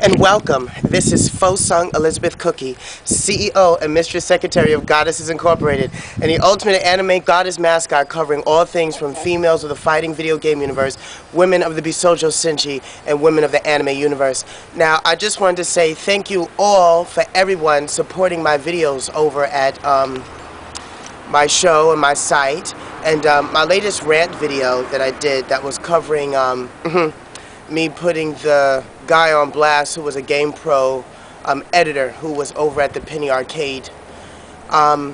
and welcome. This is Fosung Elizabeth Cookye, CEO and Mistress Secretary of Goddesses Incorporated, and the ultimate anime goddess mascot covering all things from females of the fighting video game universe, women of the Bishojou Senshi, and women of the anime universe. Now, I just wanted to say thank you all for everyone supporting my videos over at my show and my site, and my latest rant video that I did that was covering me putting the guy on blast who was a GamePro editor who was over at the Penny Arcade. I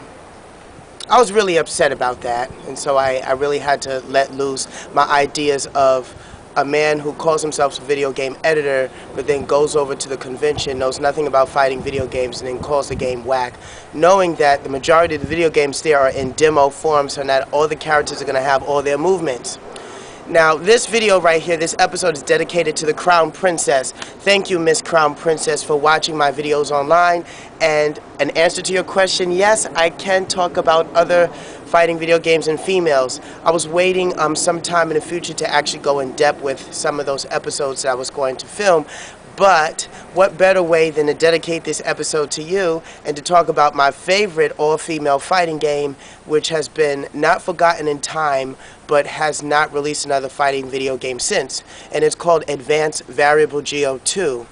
was really upset about that, and so I really had to let loose my ideas of a man who calls himself a video game editor but then goes over to the convention, knows nothing about fighting video games, and then calls the game whack, knowing that the majority of the video games there are in demo form, so not all the characters are going to have all their movements. Now, this video right here, this episode is dedicated to the Crown Princess. Thank you, Miss Crown Princess, for watching my videos online. And an answer to your question, yes, I can talk about other fighting video games and females. I was waiting sometime in the future to actually go in depth with some of those episodes that I was going to film. But what better way than to dedicate this episode to you and to talk about my favorite all-female fighting game, which has been not forgotten in time, but has not released another fighting video game since. And it's called Advanced Variable Geo 2.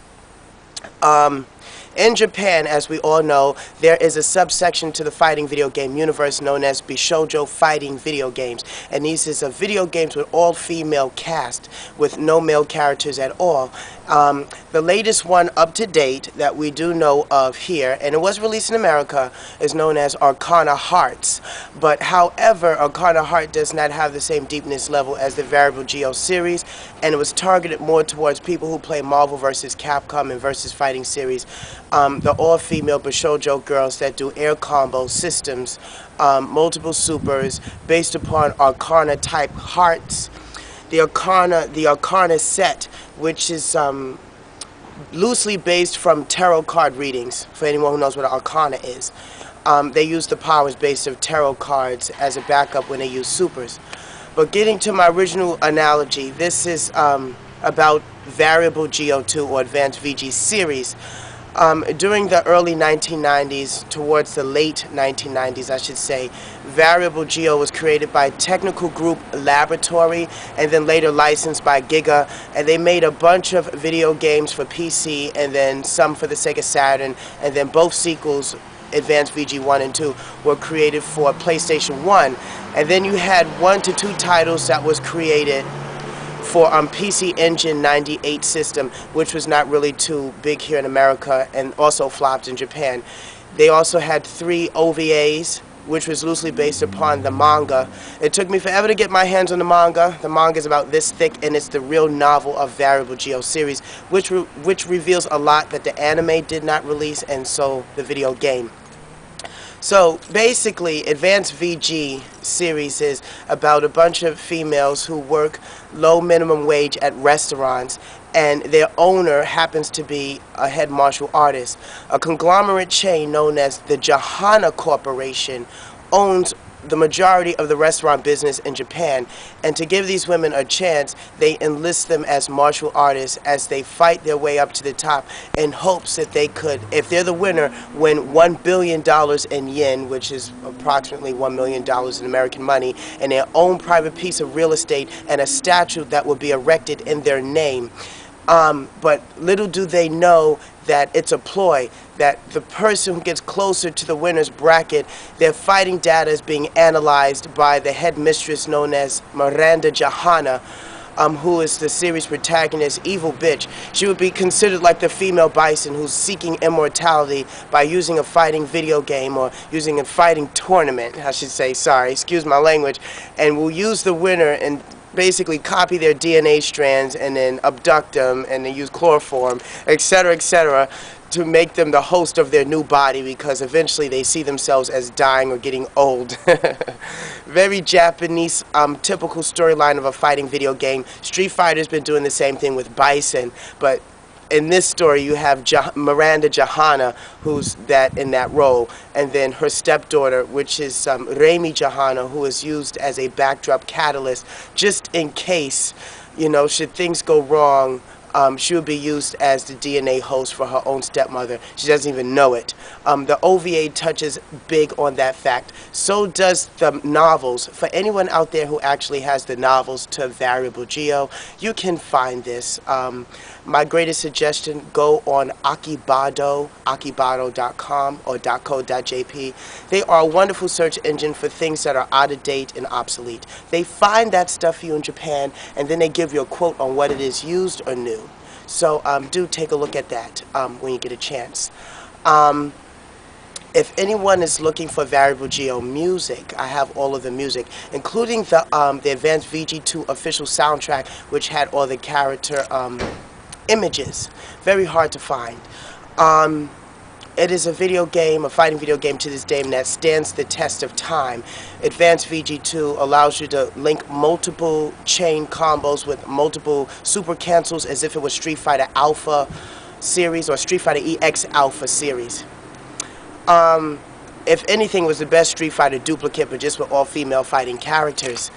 In Japan, as we all know, there is a subsection to the fighting video game universe known as Bishojou fighting video games. And these is a video games with all-female cast with no male characters at all. The latest one up to date that we do know of here, and it was released in America, is known as Arcana Hearts. But however, Arcana Heart does not have the same deepness level as the Variable Geo series, and it was targeted more towards people who play Marvel vs. Capcom and versus fighting series. The all-female Bishojou girls that do air combo systems, multiple supers based upon Arcana type hearts. The Arcana set, which is loosely based from tarot card readings, for anyone who knows what an Arcana is. They use the powers based of tarot cards as a backup when they use supers. But getting to my original analogy, this is about Variable Geo 2 or Advanced VG series. During the early 1990s, towards the late 1990s, I should say, Variable Geo was created by Technical Group Laboratory and then later licensed by Giga, and they made a bunch of video games for PC and then some for the Sega Saturn, and then both sequels, Advanced VG 1 and 2, were created for PlayStation 1. And then you had 1 to 2 titles that was created for PC Engine 98 system, which was not really too big here in America and also flopped in Japan. They also had 3 OVAs, which was loosely based upon the manga. It took me forever to get my hands on the manga. The manga is about this thick, and it's the real novel of Variable Geo series, which reveals a lot that the anime did not release, and so the video game. So basically, Advanced VG series is about a bunch of females who work low minimum wage at restaurants, and their owner happens to be a head martial artist. A conglomerate chain known as the Jahana Corporation owns the majority of the restaurant business in Japan, and to give these women a chance, they enlist them as martial artists as they fight their way up to the top in hopes that they could, if they're the winner, win $1 billion in yen, which is approximately $1 million in American money, and their own private piece of real estate and a statue that will be erected in their name. But little do they know that it's a ploy, that the person who gets closer to the winner's bracket, their fighting data is being analyzed by the head mistress known as Miranda Jahana, who is the series protagonist, evil bitch. She would be considered like the female bison who's seeking immortality by using a fighting video game or using a fighting tournament, I should say, sorry, excuse my language, and will use the winner and basically copy their DNA strands and then abduct them and then use chloroform, etc., to make them the host of their new body, because eventually they see themselves as dying or getting old. Very Japanese, typical storyline of a fighting video game. Street Fighter's been doing the same thing with Bison, but in this story you have Miranda Jahana, who's in that role, and then her stepdaughter, which is Reimi Jahana, who is used as a backdrop catalyst just in case, you know, should things go wrong, She would be used as the DNA host for her own stepmother. She doesn't even know it. The OVA touches big on that fact. So does the novels. For anyone out there who actually has the novels to Variable Geo, you can find this. My greatest suggestion, go on akibado.com or .co.jp. They are a wonderful search engine for things that are out of date and obsolete. They find that stuff for you in Japan, and then they give you a quote on what it is, used or new. So do take a look at that when you get a chance. If anyone is looking for Variable Geo music, I have all of the music, including the Advanced VG2 official soundtrack, which had all the character images. Very hard to find. It is a video game, a fighting video game to this day that stands the test of time. Advanced VG2 allows you to link multiple chain combos with multiple super cancels as if it was Street Fighter Alpha series or Street Fighter EX Alpha series. If anything, it was the best Street Fighter duplicate, but just with all female fighting characters.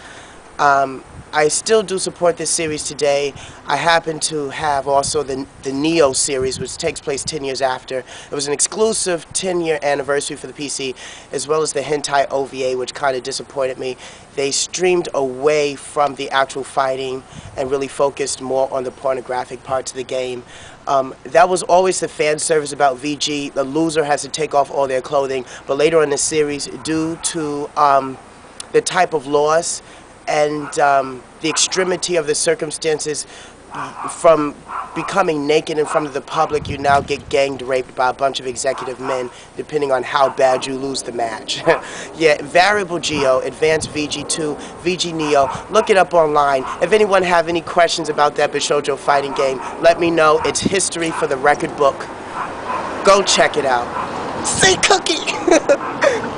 I still do support this series today. I happen to have also the Neo series, which takes place 10 years after. It was an exclusive 10-year anniversary for the PC, as well as the Hentai OVA, which kind of disappointed me. They streamed away from the actual fighting and really focused more on the pornographic parts of the game. That was always the fan service about VG. The loser has to take off all their clothing, but later in the series, due to the type of loss and the extremity of the circumstances, from becoming naked in front of the public, you now get ganged raped by a bunch of executive men, depending on how bad you lose the match. Yeah, Variable Geo, Advanced VG2, VG Neo, look it up online. If anyone have any questions about that Bishojou fighting game, let me know. It's history for the record book. Go check it out. Say Cookie!